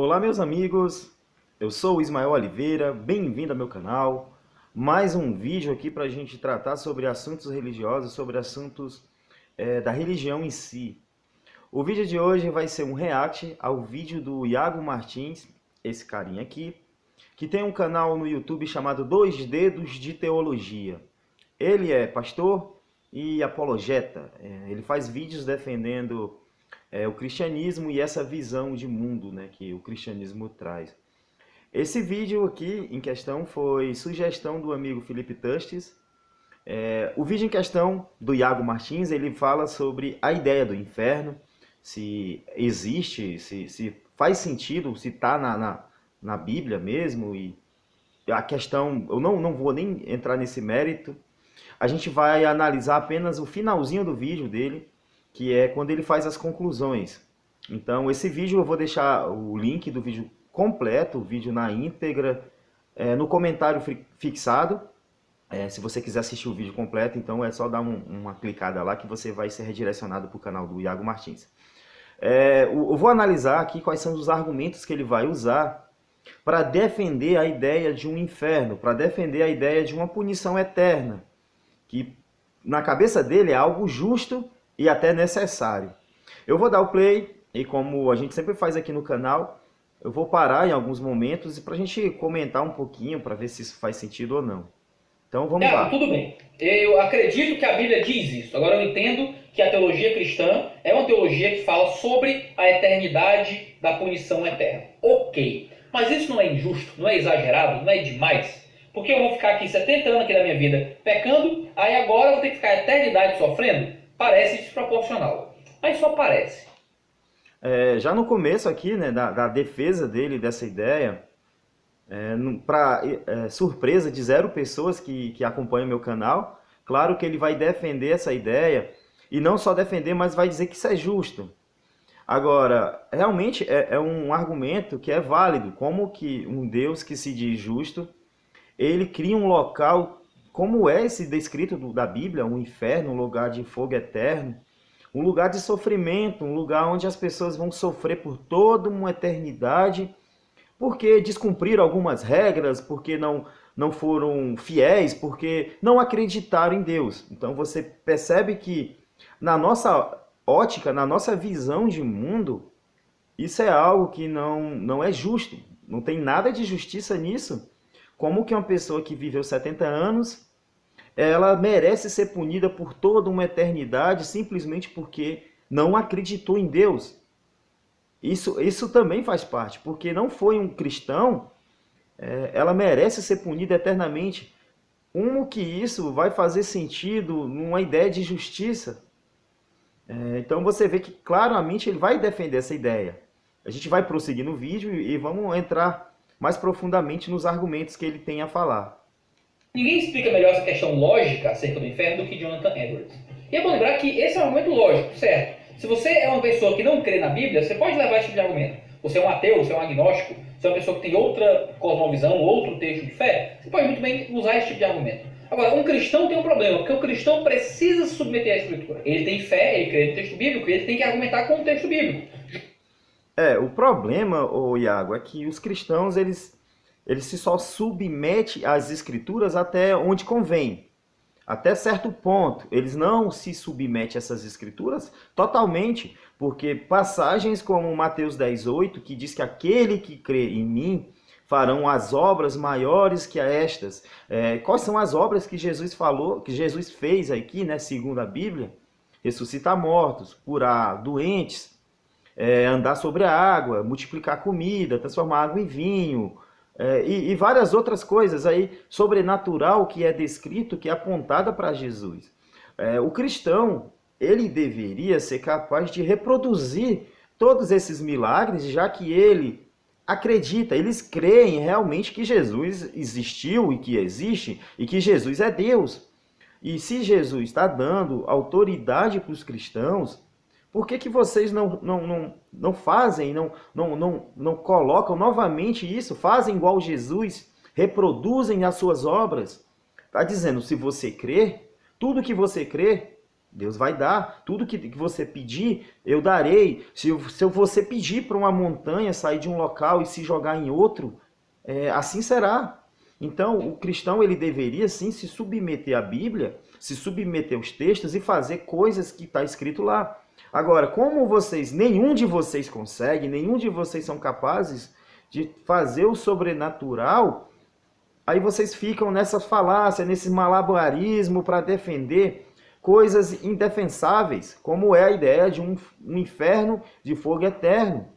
Olá, meus amigos, eu sou o Ismael Oliveira, bem-vindo ao meu canal. Mais um vídeo aqui para a gente tratar sobre assuntos religiosos, sobre assuntos da religião em si. O vídeo de hoje vai ser um react ao vídeo do Iago Martins, esse carinha aqui, que tem um canal no YouTube chamado Dois Dedos de Teologia. Ele é pastor e apologeta, ele faz vídeos defendendo o cristianismo e essa visão de mundo, né, que o cristianismo traz. Esse vídeo aqui em questão foi sugestão do amigo Felipe Tustes. O vídeo em questão do Iago Martins, ele fala sobre a ideia do inferno, se existe, se faz sentido, se está na Bíblia mesmo, e a questão, eu não vou nem entrar nesse mérito. A gente vai analisar apenas o finalzinho do vídeo dele, que é quando ele faz as conclusões. Então, esse vídeo eu vou deixar o link do vídeo completo, o vídeo na íntegra, no comentário fixado. Se você quiser assistir o vídeo completo, então é só dar uma clicada lá que você vai ser redirecionado para o canal do Iago Martins. Eu vou analisar aqui quais são os argumentos que ele vai usar para defender a ideia de um inferno, para defender a ideia de uma punição eterna, que na cabeça dele é algo justo e até necessário. Eu vou dar o play e, como a gente sempre faz aqui no canal, eu vou parar em alguns momentos para a gente comentar um pouquinho para ver se isso faz sentido ou não. Então vamos lá. Tudo bem. Eu acredito que a Bíblia diz isso. Agora eu entendo que a teologia cristã é uma teologia que fala sobre a eternidade da punição eterna. Ok. Mas isso não é injusto, não é exagerado, não é demais? Porque eu vou ficar aqui 70 anos aqui da minha vida pecando, aí agora eu vou ter que ficar a eternidade sofrendo? Parece desproporcional. Mas só parece. Já no começo aqui, né, da defesa dele dessa ideia, para surpresa de 0 pessoas que acompanham meu canal, claro que ele vai defender essa ideia, e não só defender, mas vai dizer que isso é justo. Agora, realmente é um argumento que é válido, como que um Deus que se diz justo, ele cria um local, como é esse descrito da Bíblia, um inferno, um lugar de fogo eterno, um lugar de sofrimento, um lugar onde as pessoas vão sofrer por toda uma eternidade, porque descumpriram algumas regras, porque não foram fiéis, porque não acreditaram em Deus. Então você percebe que na nossa ótica, na nossa visão de mundo, isso é algo que não é justo. Não tem nada de justiça nisso. Como que uma pessoa que viveu 70 anos, ela merece ser punida por toda uma eternidade simplesmente porque não acreditou em Deus? Isso também faz parte, porque não foi um cristão, ela merece ser punida eternamente. Como que isso vai fazer sentido numa ideia de justiça? Então você vê que claramente ele vai defender essa ideia. A gente vai prosseguir no vídeo e vamos entrar mais profundamente nos argumentos que ele tem a falar. Ninguém explica melhor essa questão lógica acerca do inferno do que Jonathan Edwards. E é bom lembrar que esse é um argumento lógico, certo? Se você é uma pessoa que não crê na Bíblia, você pode levar esse tipo de argumento. Você é um ateu, você é um agnóstico, você é uma pessoa que tem outra cosmovisão, outro texto de fé, você pode muito bem usar esse tipo de argumento. Agora, um cristão tem um problema, porque o cristão precisa se submeter à Escritura. Ele tem fé, ele crê no texto bíblico, ele tem que argumentar com o texto bíblico. O problema, Iago, é que os cristãos, eles se só submetem às escrituras até onde convém. Até certo ponto. Eles não se submetem a essas escrituras totalmente, porque passagens como Mateus 10:8, que diz que aquele que crê em mim farão as obras maiores que estas. Quais são as obras que Jesus falou, que Jesus fez aqui, né, segundo a Bíblia? Ressuscitar mortos, curar doentes, andar sobre a água, multiplicar comida, transformar água em vinho, e várias outras coisas aí sobrenatural que é descrito, que é apontada para Jesus. O cristão, ele deveria ser capaz de reproduzir todos esses milagres, já que ele acredita, eles creem realmente que Jesus existiu e que existe, e que Jesus é Deus. E se Jesus está dando autoridade para os cristãos, por que vocês não fazem, não colocam novamente isso? Fazem igual Jesus, reproduzem as suas obras? Está dizendo, se você crer, tudo que você crer, Deus vai dar. Tudo que você pedir, eu darei. Se você pedir para uma montanha sair de um local e se jogar em outro, assim será. Então, o cristão ele deveria sim se submeter à Bíblia, se submeter aos textos e fazer coisas que está escrito lá. Agora, como nenhum de vocês consegue, nenhum de vocês são capazes de fazer o sobrenatural, aí vocês ficam nessa falácia, nesse malabarismo para defender coisas indefensáveis, como é a ideia de um inferno de fogo eterno.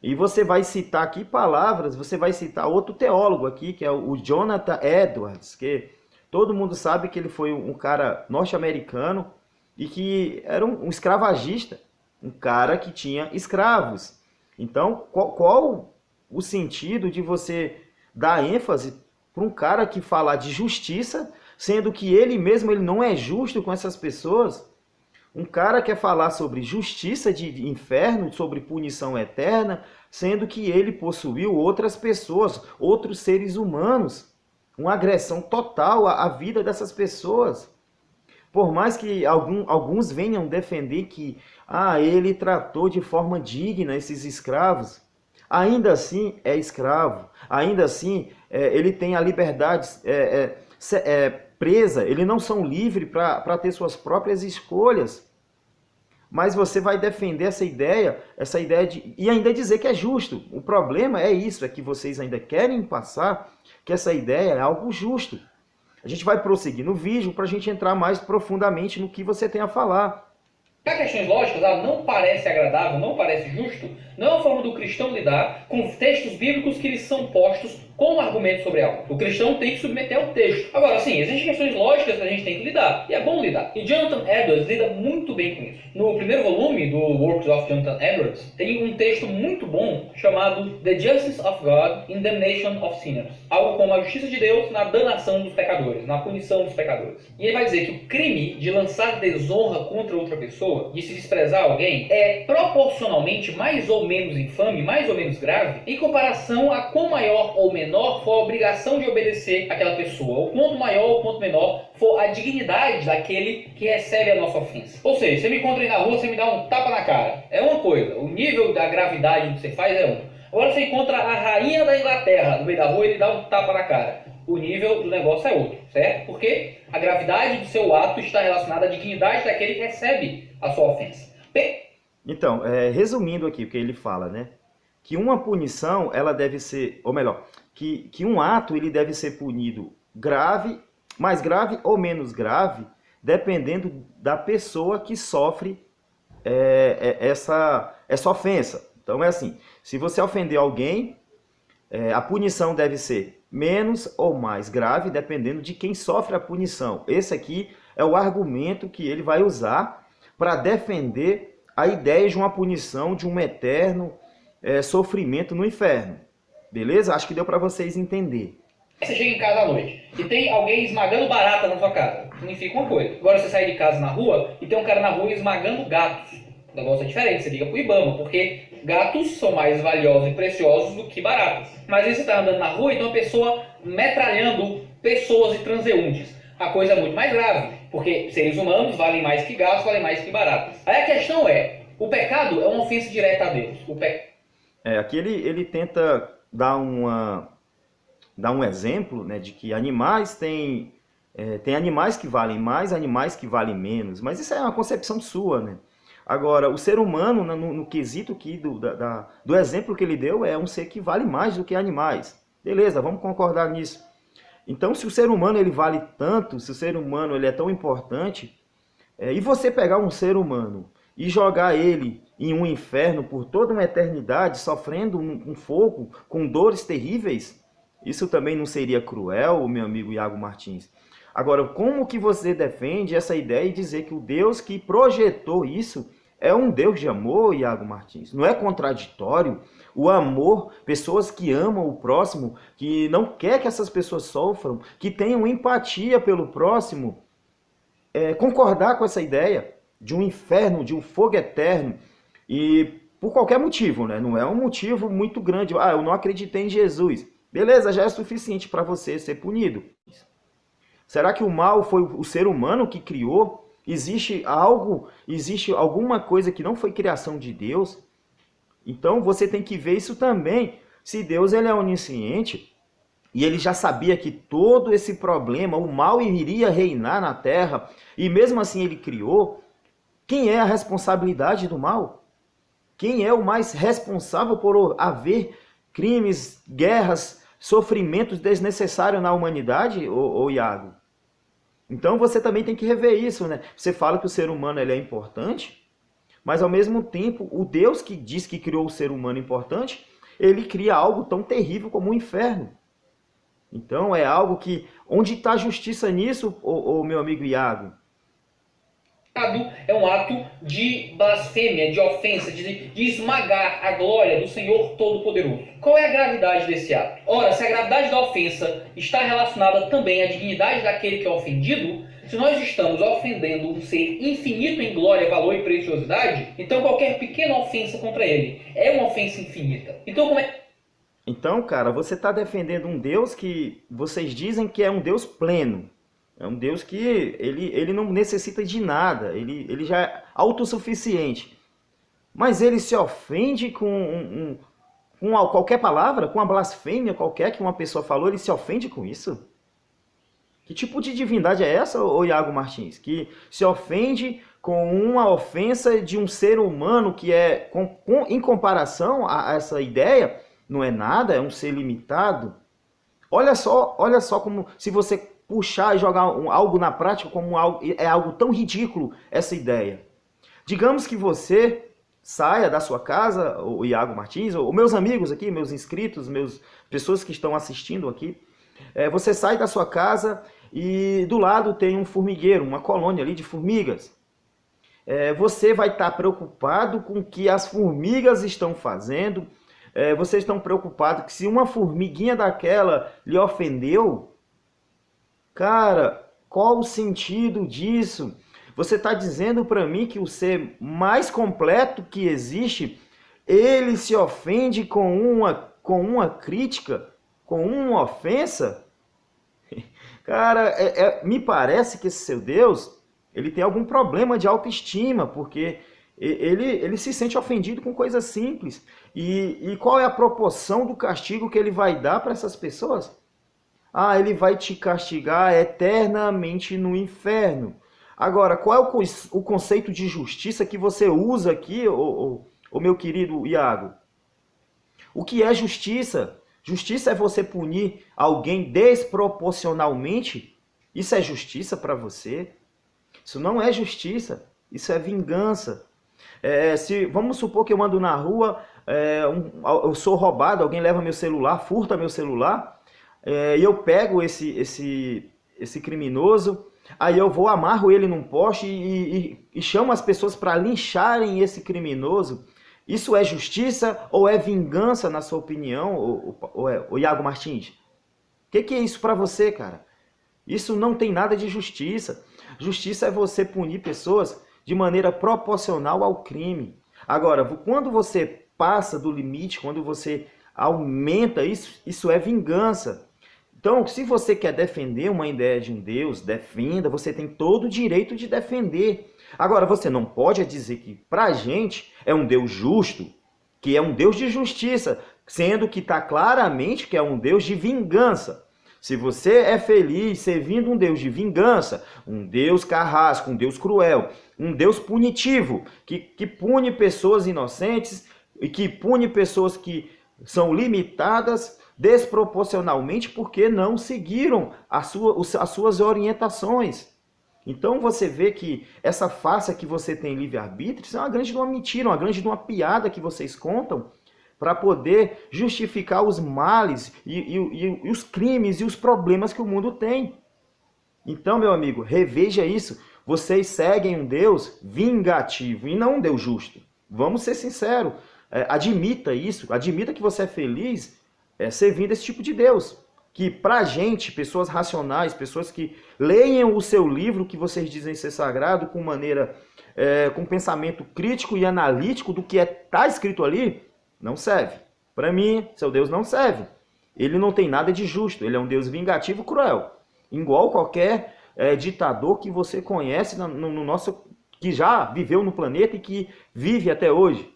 E você vai citar aqui palavras, você vai citar outro teólogo aqui, que é o Jonathan Edwards, que todo mundo sabe que ele foi um cara norte-americano e que era um escravagista, um cara que tinha escravos. Então, qual o sentido de você dar ênfase para um cara que fala de justiça, sendo que ele mesmo ele não é justo com essas pessoas? Um cara quer falar sobre justiça de inferno, sobre punição eterna, sendo que ele possuiu outras pessoas, outros seres humanos. Uma agressão total à vida dessas pessoas. Por mais que alguns venham defender que ele tratou de forma digna esses escravos, ainda assim é escravo, ainda assim ele tem a liberdade presa, eles não são livres para ter suas próprias escolhas. Mas você vai defender essa ideia e ainda dizer que é justo. O problema é isso, é que vocês ainda querem passar que essa ideia é algo justo. A gente vai prosseguir no vídeo para a gente entrar mais profundamente no que você tem a falar. Para questões lógicas, não parece agradável, não parece justo, não é uma forma do cristão lidar com textos bíblicos que lhes são postos como argumento sobre algo. O cristão tem que submeter ao texto. Agora, sim, existem questões lógicas que a gente tem que lidar, e é bom lidar. E Jonathan Edwards lida muito bem com isso. No primeiro volume do Works of Jonathan Edwards, tem um texto muito bom chamado The Justice of God in Damnation of Sinners. Algo como a justiça de Deus na danação dos pecadores, na punição dos pecadores. E ele vai dizer que o crime de lançar desonra contra outra pessoa, de se desprezar alguém, é proporcionalmente mais ou menos infame, mais ou menos grave, em comparação a quão maior ou menor for a obrigação de obedecer àquela pessoa, ou quanto maior ou quanto menor for a dignidade daquele que recebe a nossa ofensa. Ou seja, você me encontra aí na rua, você me dá um tapa na cara. É uma coisa, o nível da gravidade que você faz é um. Agora você encontra a rainha da Inglaterra no meio da rua e ele dá um tapa na cara. O nível do negócio é outro, certo? Porque a gravidade do seu ato está relacionada à dignidade daquele que recebe a sua ofensa. Então, resumindo aqui o que ele fala, né? Que uma punição, ela deve ser, ou melhor, que um ato ele deve ser punido mais grave ou menos grave, dependendo da pessoa que sofre essa ofensa. Então é assim, se você ofender alguém, a punição deve ser menos ou mais grave, dependendo de quem sofre a punição. Esse aqui é o argumento que ele vai usar para defender a ideia de uma punição, de um eterno sofrimento no inferno. Beleza? Acho que deu para vocês entenderem. Você chega em casa à noite e tem alguém esmagando barata na sua casa. Significa uma coisa. Agora você sai de casa na rua e tem um cara na rua esmagando gatos. O negócio é diferente, você liga pro Ibama, porque gatos são mais valiosos e preciosos do que baratas. Mas aí você está andando na rua e tem uma pessoa metralhando pessoas e transeuntes. A coisa é muito mais grave, porque seres humanos valem mais que gatos, valem mais que baratas. Aí a questão é, o pecado é uma ofensa direta a Deus. Aqui ele tenta dar um exemplo, né, de que animais tem animais que valem mais, animais que valem menos, mas isso é uma concepção sua, né? Agora, o ser humano, no quesito aqui do exemplo que ele deu, é um ser que vale mais do que animais. Beleza, vamos concordar nisso. Então, se o ser humano ele vale tanto, se o ser humano ele é tão importante, e você pegar um ser humano e jogar ele em um inferno por toda uma eternidade, sofrendo um fogo, com dores terríveis, isso também não seria cruel, meu amigo Iago Martins? Agora, como que você defende essa ideia e dizer que o Deus que projetou isso é um Deus de amor, Iago Martins? Não é contraditório? O amor, pessoas que amam o próximo, que não quer que essas pessoas sofram, que tenham empatia pelo próximo, concordar com essa ideia de um inferno, de um fogo eterno, e por qualquer motivo, né? Não é um motivo muito grande. Eu não acreditei em Jesus. Beleza, já é suficiente para você ser punido. Será que o mal foi o ser humano que criou existe alguma coisa que não foi criação de Deus. Então você tem que ver isso também. Se Deus ele é onisciente e ele já sabia que todo esse problema, o mal iria reinar na terra, e mesmo assim ele criou, quem é a responsabilidade do mal? Quem é o mais responsável por haver crimes, guerras, sofrimentos desnecessários na humanidade, ô Iago? Então você também tem que rever isso, né? Você fala que o ser humano ele é importante, mas ao mesmo tempo, o Deus que diz que criou o ser humano importante, ele cria algo tão terrível como o inferno. Então é algo que... Onde está a justiça nisso, ô meu amigo Iago? É um ato de blasfêmia, de ofensa, de esmagar a glória do Senhor Todo-Poderoso. Qual é a gravidade desse ato? Ora, se a gravidade da ofensa está relacionada também à dignidade daquele que é ofendido, se nós estamos ofendendo um ser infinito em glória, valor e preciosidade, então qualquer pequena ofensa contra ele é uma ofensa infinita. Então como é... Então, cara, você está defendendo um Deus que vocês dizem que é um Deus pleno. É um Deus que ele não necessita de nada, ele já é autossuficiente. Mas ele se ofende com qualquer palavra, com uma blasfêmia qualquer que uma pessoa falou, ele se ofende com isso? Que tipo de divindade é essa, ô Iago Martins? Que se ofende com uma ofensa de um ser humano que é, em comparação a essa ideia, não é nada, é um ser limitado? Olha só como, se você puxar e jogar algo na prática, como é algo tão ridículo essa ideia. Digamos que você saia da sua casa, o Iago Martins, ou meus amigos aqui, meus inscritos, pessoas que estão assistindo aqui, você sai da sua casa e do lado tem um formigueiro, uma colônia ali de formigas. Você vai estar preocupado com o que as formigas estão fazendo, vocês estão preocupados que se uma formiguinha daquela lhe ofendeu, cara, qual o sentido disso? Você está dizendo para mim que o ser mais completo que existe, ele se ofende com uma crítica, com uma ofensa? Cara, me parece que esse seu Deus, ele tem algum problema de autoestima, porque ele se sente ofendido com coisas simples. E qual é a proporção do castigo que ele vai dar para essas pessoas? Ah, ele vai te castigar eternamente no inferno. Agora, qual é o conceito de justiça que você usa aqui, ô meu querido Iago? O que é justiça? Justiça é você punir alguém desproporcionalmente? Isso é justiça para você? Isso não é justiça, isso é vingança. Vamos supor que eu ando na rua, eu sou roubado, alguém leva meu celular, furta meu celular, e eu pego esse criminoso, aí eu vou, amarro ele num poste e chamo as pessoas para lincharem esse criminoso. Isso é justiça ou é vingança, na sua opinião, o Iago Martins? O que é isso para você, cara? Isso não tem nada de justiça. Justiça é você punir pessoas de maneira proporcional ao crime. Agora, quando você passa do limite, quando você aumenta isso é vingança. Então, se você quer defender uma ideia de um Deus, defenda, você tem todo o direito de defender. Agora, você não pode dizer que pra gente é um Deus justo, que é um Deus de justiça, sendo que está claramente que é um Deus de vingança. Se você é feliz servindo um Deus de vingança, um Deus carrasco, um Deus cruel, um Deus punitivo, que pune pessoas inocentes e que pune pessoas que são limitadas desproporcionalmente porque não seguiram as suas orientações. Então você vê que essa farsa que você tem livre-arbítrio, isso é uma grande de uma mentira, uma grande de uma piada que vocês contam para poder justificar os males e os crimes e os problemas que o mundo tem. Então, meu amigo, reveja isso. Vocês seguem um Deus vingativo e não um Deus justo. Vamos ser sinceros. Admita isso. Admita que você é feliz servindo esse tipo de Deus. Que pra gente, pessoas racionais, pessoas que leiam o seu livro que vocês dizem ser sagrado com com pensamento crítico e analítico do que está escrito ali, não serve. Para mim, seu Deus não serve. Ele não tem nada de justo. Ele é um Deus vingativo e cruel. Igual qualquer ditador que você conhece no nosso, que já viveu no planeta e que vive até hoje.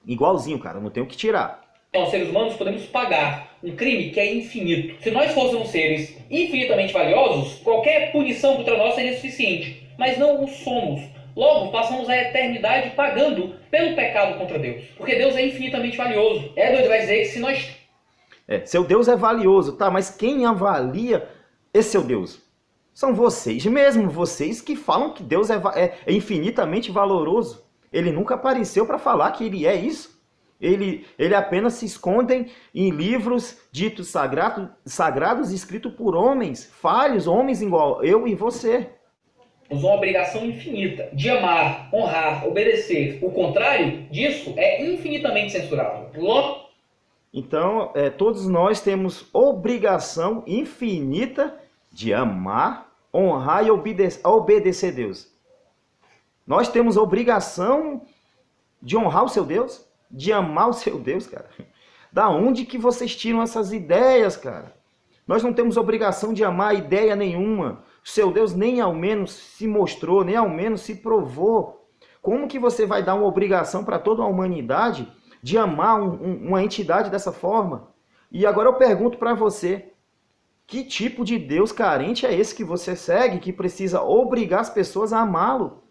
Igualzinho, cara, não tem o que tirar. Nós, seres humanos, podemos pagar um crime que é infinito. Se nós fôssemos seres infinitamente valiosos, qualquer punição contra nós seria suficiente. Mas não o somos. Logo, passamos a eternidade pagando pelo pecado contra Deus. Porque Deus é infinitamente valioso. Edward vai dizer que se nós... Seu Deus é valioso, tá? Mas quem avalia esse seu Deus? São vocês mesmo, vocês que falam que Deus é infinitamente valoroso. Ele nunca apareceu para falar que ele é isso. Ele apenas se escondem em livros ditos sagrados escritos por homens, falhos, homens igual eu e você. Temos uma obrigação infinita de amar, honrar, obedecer. O contrário disso é infinitamente censurável. Então, todos nós temos obrigação infinita de amar, honrar e obedecer a Deus. Nós temos obrigação de honrar o seu Deus, de amar o seu Deus, cara. Da onde que vocês tiram essas ideias, cara? Nós não temos obrigação de amar ideia nenhuma. O seu Deus nem ao menos se mostrou, nem ao menos se provou. Como que você vai dar uma obrigação para toda a humanidade de amar uma entidade dessa forma? E agora eu pergunto para você, que tipo de Deus carente é esse que você segue, que precisa obrigar as pessoas a amá-lo?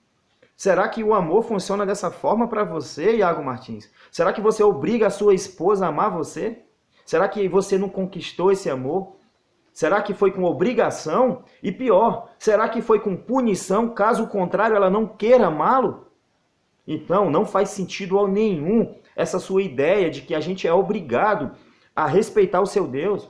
Será que o amor funciona dessa forma para você, Iago Martins? Será que você obriga a sua esposa a amar você? Será que você não conquistou esse amor? Será que foi com obrigação? E pior, será que foi com punição, caso contrário ela não queira amá-lo? Então, não faz sentido nenhum essa sua ideia de que a gente é obrigado a respeitar o seu Deus.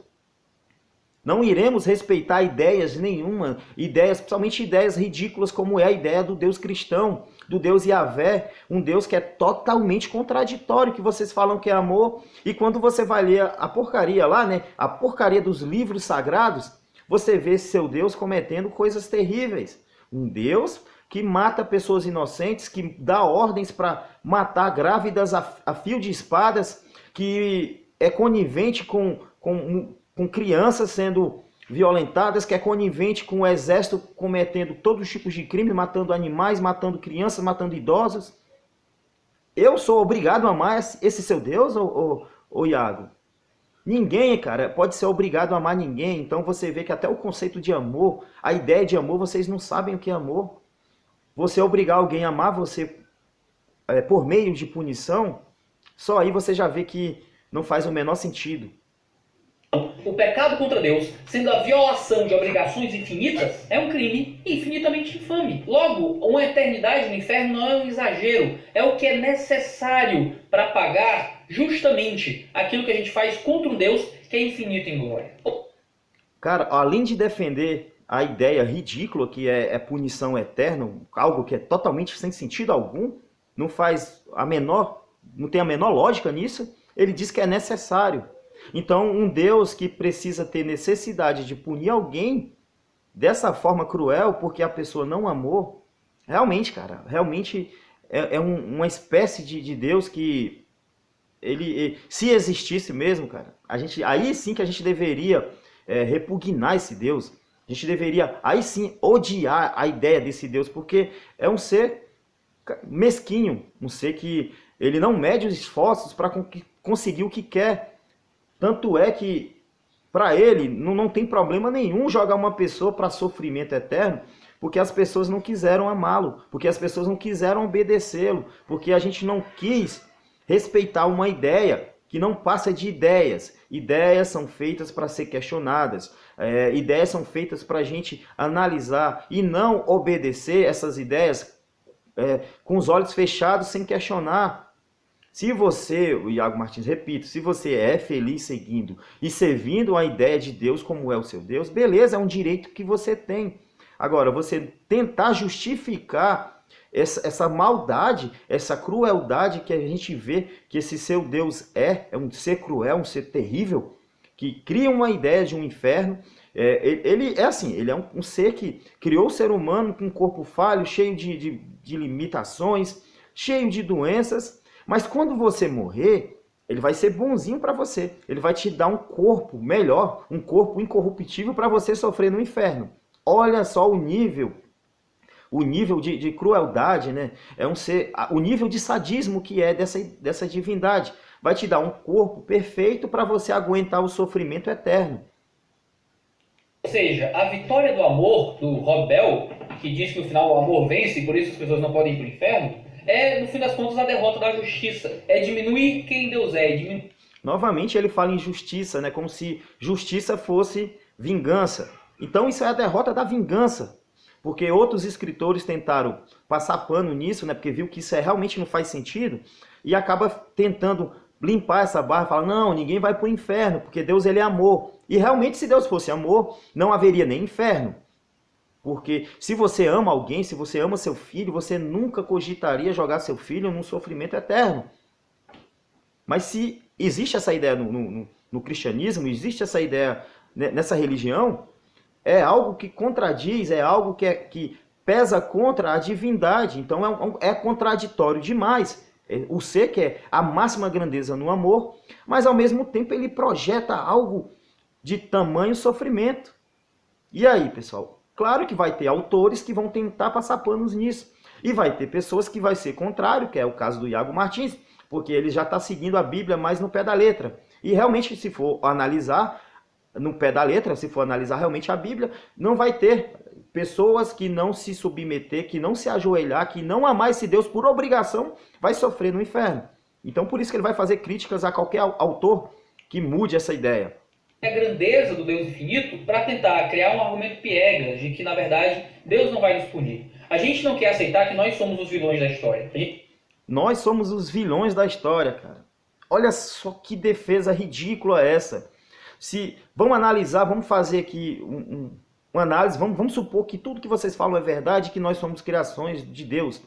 Não iremos respeitar ideias nenhuma, principalmente ideias ridículas como é a ideia do Deus cristão, do Deus Yahvé, um Deus que é totalmente contraditório, que vocês falam que é amor, e quando você vai ler a porcaria lá, né, a porcaria dos livros sagrados, você vê seu Deus cometendo coisas terríveis. Um Deus que mata pessoas inocentes, que dá ordens para matar grávidas a fio de espadas, que é conivente com crianças sendo violentadas, que é conivente com o exército cometendo todos os tipos de crime, matando animais, matando crianças, matando idosos. Eu sou obrigado a amar esse seu Deus, ou Iago? Ninguém, cara, pode ser obrigado a amar ninguém. Então você vê que até o conceito de amor, a ideia de amor, vocês não sabem o que é amor. Você obrigar alguém a amar você por meio de punição, só aí você já vê que não faz o menor sentido. O pecado contra Deus, sendo a violação de obrigações infinitas, é um crime infinitamente infame. Logo, uma eternidade no inferno não é um exagero, é o que é necessário para pagar justamente aquilo que a gente faz contra um Deus que é infinito em glória. Cara, além de defender a ideia ridícula que é punição eterna, algo que é totalmente sem sentido algum, não tem a menor lógica nisso, ele diz que é necessário. Então, um Deus que precisa ter necessidade de punir alguém dessa forma cruel porque a pessoa não amou, realmente, cara, é uma espécie de Deus que se existisse mesmo, cara, aí sim que a gente deveria repugnar esse Deus. A gente deveria, aí sim, odiar a ideia desse Deus, porque é um ser mesquinho, um ser que ele não mede os esforços para conseguir o que quer. Tanto é que, para ele, não tem problema nenhum jogar uma pessoa para sofrimento eterno, porque as pessoas não quiseram amá-lo, porque as pessoas não quiseram obedecê-lo, porque a gente não quis respeitar uma ideia que não passa de ideias. Ideias são feitas para ser questionadas, ideias são feitas para a gente analisar e não obedecer essas ideias com os olhos fechados, sem questionar. Se você, o Iago Martins, repito, se você é feliz seguindo e servindo a ideia de Deus como é o seu Deus, beleza, é um direito que você tem. Agora, você tentar justificar essa maldade, essa crueldade que a gente vê que esse seu Deus é um ser cruel, um ser terrível, que cria uma ideia de um inferno. Ele é um ser que criou o ser humano com um corpo falho, cheio de limitações, cheio de doenças. Mas quando você morrer, ele vai ser bonzinho para você. Ele vai te dar um corpo melhor, um corpo incorruptível para você sofrer no inferno. olha só o nível de crueldade, né? É um ser, o nível de sadismo que é dessa divindade. Vai te dar um corpo perfeito para você aguentar o sofrimento eterno. Ou seja, a vitória do amor, do Rob Bell, que diz que no final o amor vence e por isso as pessoas não podem ir para o inferno, é, no fim das contas, a derrota da justiça. É diminuir quem Deus é. Novamente ele fala em justiça, né? Como se justiça fosse vingança. Então isso é a derrota da vingança. Porque outros escritores tentaram passar pano nisso, né? Porque viu que isso realmente não faz sentido. E acaba tentando limpar essa barra, fala, não, ninguém vai para o inferno, porque Deus ele é amor. E realmente, se Deus fosse amor, não haveria nem inferno. Porque se você ama alguém, se você ama seu filho, você nunca cogitaria jogar seu filho num sofrimento eterno. Mas se existe essa ideia no cristianismo, existe essa ideia nessa religião, é algo que contradiz, é algo que pesa contra a divindade. Então é contraditório demais. O ser que é a máxima grandeza no amor, mas ao mesmo tempo ele projeta algo de tamanho sofrimento. E aí, pessoal? Claro que vai ter autores que vão tentar passar panos nisso. E vai ter pessoas que vai ser contrário, que é o caso do Iago Martins, porque ele já está seguindo a Bíblia mais no pé da letra. E realmente, se for analisar no pé da letra, se for analisar realmente a Bíblia, não vai ter pessoas que não se submeter, que não se ajoelhar, que não amar esse Deus por obrigação, vai sofrer no inferno. Então, por isso que ele vai fazer críticas a qualquer autor que mude essa ideia. A grandeza do Deus infinito para tentar criar um argumento piegas de que, na verdade, Deus não vai nos punir. A gente não quer aceitar que nós somos os vilões da história. Nós somos os vilões da história, cara. Olha só que defesa ridícula é essa. Vamos analisar, vamos fazer aqui uma análise, vamos supor que tudo que vocês falam é verdade, que nós somos criações de Deus.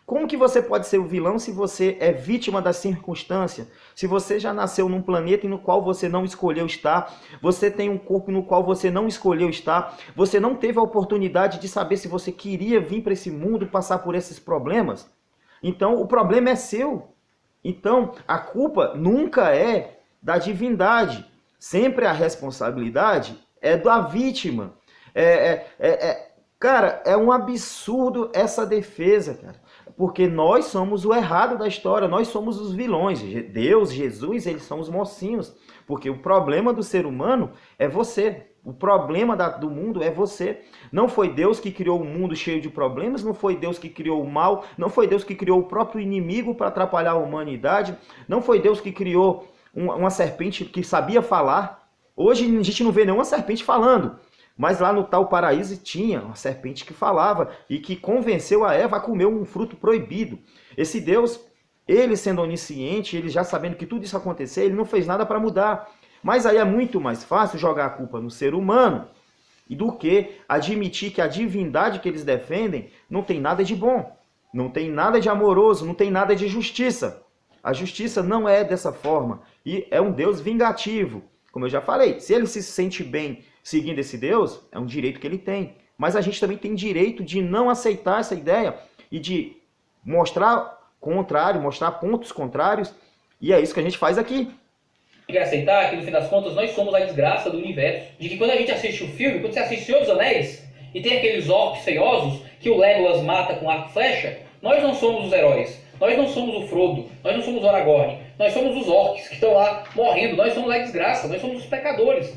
Como que você pode ser o vilão se você é vítima da circunstância? Se você já nasceu num planeta no qual você não escolheu estar, você tem um corpo no qual você não escolheu estar, você não teve a oportunidade de saber se você queria vir para esse mundo passar por esses problemas? Então o problema é seu. Então a culpa nunca é da divindade. Sempre a responsabilidade é da vítima. Cara, é um absurdo essa defesa, cara. Porque nós somos o errado da história, nós somos os vilões. Deus, Jesus, eles são os mocinhos. Porque o problema do ser humano é você. O problema do mundo é você. Não foi Deus que criou um mundo cheio de problemas, não foi Deus que criou o mal, não foi Deus que criou o próprio inimigo para atrapalhar a humanidade, não foi Deus que criou uma serpente que sabia falar. Hoje a gente não vê nenhuma serpente falando. Mas lá no tal paraíso tinha uma serpente que falava e que convenceu a Eva a comer um fruto proibido. Esse Deus, ele sendo onisciente, ele já sabendo que tudo isso ia acontecer, ele não fez nada para mudar. Mas aí é muito mais fácil jogar a culpa no ser humano do que admitir que a divindade que eles defendem não tem nada de bom, não tem nada de amoroso, não tem nada de justiça. A justiça não é dessa forma e é um Deus vingativo. Como eu já falei, se ele se sente bem seguindo esse Deus, é um direito que ele tem. Mas a gente também tem direito de não aceitar essa ideia e de mostrar contrário, mostrar pontos contrários. E é isso que a gente faz aqui. Quer aceitar que, no fim das contas, nós somos a desgraça do universo. De que quando a gente assiste o filme, quando você assiste Senhor dos Anéis, e tem aqueles orcs feiosos que o Legolas mata com arco e flecha, nós não somos os heróis. Nós não somos o Frodo, nós não somos o Aragorn, nós somos os orcs que estão lá morrendo, nós somos a desgraça, nós somos os pecadores.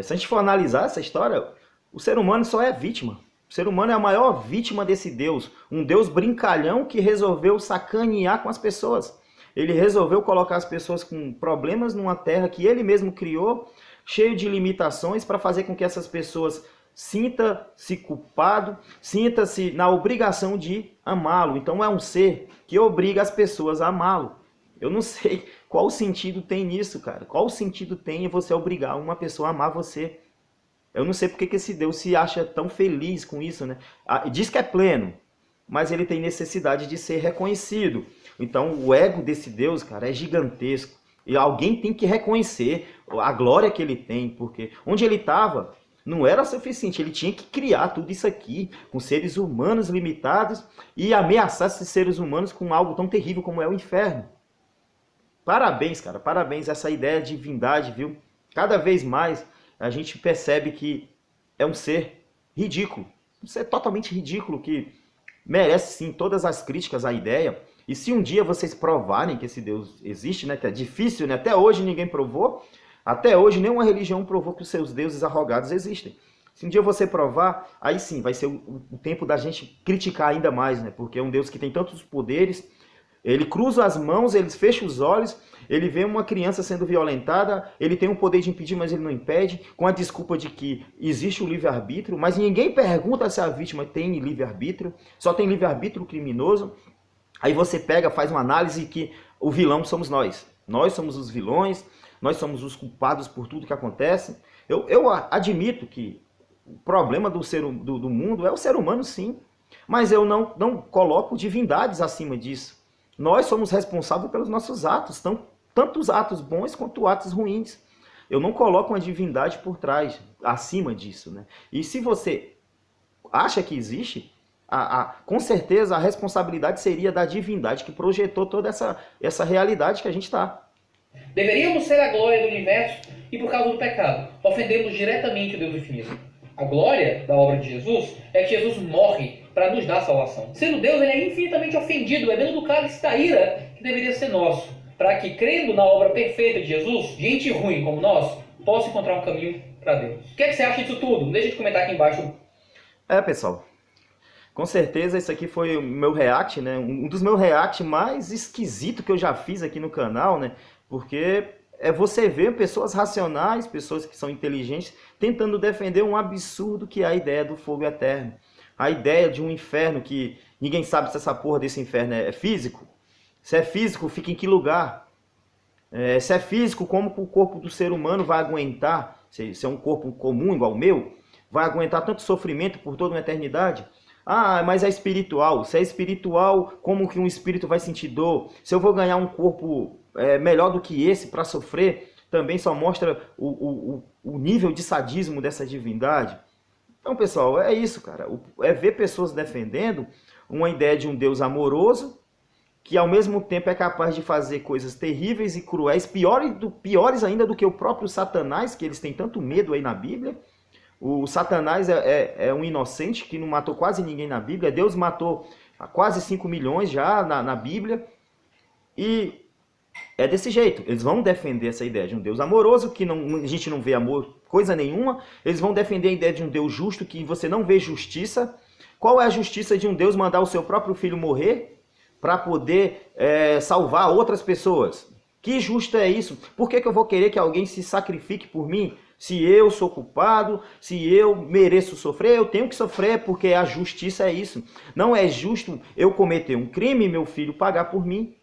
Se a gente for analisar essa história, o ser humano só é vítima. O ser humano é a maior vítima desse Deus. Um Deus brincalhão que resolveu sacanear com as pessoas. Ele resolveu colocar as pessoas com problemas numa terra que ele mesmo criou, cheio de limitações, para fazer com que essas pessoas sinta-se culpado, sinta-se na obrigação de amá-lo. Então é um ser que obriga as pessoas a amá-lo. Eu não sei qual sentido tem nisso, cara. Qual sentido tem você obrigar uma pessoa a amar você? Eu não sei porque que esse Deus se acha tão feliz com isso, né? Diz que é pleno, mas ele tem necessidade de ser reconhecido. Então o ego desse Deus, cara, é gigantesco. E alguém tem que reconhecer a glória que ele tem, porque onde ele estava não era suficiente. Ele tinha que criar tudo isso aqui, com seres humanos limitados, e ameaçar esses seres humanos com algo tão terrível como é o inferno. Parabéns, cara, parabéns essa ideia de divindade, viu? Cada vez mais a gente percebe que é um ser ridículo. Isso é totalmente ridículo, que merece sim todas as críticas à ideia. E se um dia vocês provarem que esse Deus existe, né, que é difícil, né, até hoje ninguém provou, até hoje nenhuma religião provou que os seus deuses arrogados existem. Se um dia você provar, aí sim vai ser o tempo da gente criticar ainda mais, né, porque é um Deus que tem tantos poderes. Ele cruza as mãos, ele fecha os olhos, ele vê uma criança sendo violentada, ele tem o poder de impedir, mas ele não impede, com a desculpa de que existe o livre-arbítrio, mas ninguém pergunta se a vítima tem livre-arbítrio, só tem livre-arbítrio criminoso. Aí você pega, faz uma análise que o vilão somos nós. Nós somos os vilões, nós somos os culpados por tudo que acontece. Eu admito que o problema do mundo é o ser humano, sim, mas eu não coloco divindades acima disso. Nós somos responsáveis pelos nossos atos, tanto os atos bons quanto atos ruins. Eu não coloco uma divindade por trás, acima disso, né? E se você acha que existe, com certeza a responsabilidade seria da divindade que projetou toda essa realidade que a gente está. Deveríamos ser a glória do universo e, por causa do pecado, ofendemos diretamente o Deus infinito. A glória da obra de Jesus é que Jesus morre para nos dar salvação. Sendo Deus, ele é infinitamente ofendido, bebendo do cálice da ira que deveria ser nosso, para que, crendo na obra perfeita de Jesus, gente ruim como nós, possa encontrar um caminho para Deus. O que é que você acha disso tudo? Deixa de comentar aqui embaixo. Pessoal, com certeza esse aqui foi o meu react, né? Um dos meus react mais esquisito que eu já fiz aqui no canal, né? Porque você ver pessoas racionais, pessoas que são inteligentes, tentando defender um absurdo que é a ideia do fogo eterno. A ideia de um inferno que ninguém sabe se essa porra desse inferno é físico. Se é físico, fica em que lugar? Se é físico, como o corpo do ser humano vai aguentar? Se é um corpo comum igual o meu, vai aguentar tanto sofrimento por toda uma eternidade? Ah, mas é espiritual. Se é espiritual, como que um espírito vai sentir dor? Se eu vou ganhar um corpo melhor do que esse para sofrer, também só mostra o nível de sadismo dessa divindade. Então, pessoal, é isso, cara. É ver pessoas defendendo uma ideia de um Deus amoroso, que ao mesmo tempo é capaz de fazer coisas terríveis e cruéis, piores ainda do que o próprio Satanás, que eles têm tanto medo aí na Bíblia. O Satanás é um inocente que não matou quase ninguém na Bíblia. Deus matou quase 5 milhões já na Bíblia. E é desse jeito. Eles vão defender essa ideia de um Deus amoroso, que a gente não vê amor, coisa nenhuma. Eles vão defender a ideia de um Deus justo, que você não vê justiça. Qual é a justiça de um Deus mandar o seu próprio filho morrer para poder salvar outras pessoas? Que justo é isso? Por que eu vou querer que alguém se sacrifique por mim? Se eu sou culpado, se eu mereço sofrer, eu tenho que sofrer, porque a justiça é isso. Não é justo eu cometer um crime e meu filho pagar por mim.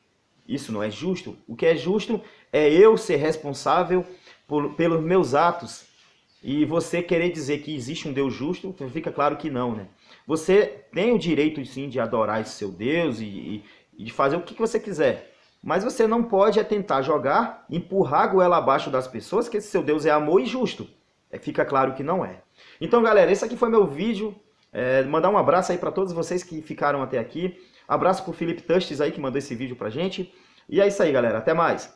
Isso não é justo. O que é justo é eu ser responsável pelos meus atos. E você querer dizer que existe um Deus justo, fica claro que não, né? Você tem o direito, sim, de adorar esse seu Deus e de fazer o que você quiser. Mas você não pode tentar jogar, empurrar a goela abaixo das pessoas, que esse seu Deus é amor e justo. Fica claro que não é. Então, galera, esse aqui foi meu vídeo. Mandar um abraço aí para todos vocês que ficaram até aqui. Abraço pro Felipe Tustes aí, que mandou esse vídeo pra gente. E é isso aí, galera. Até mais.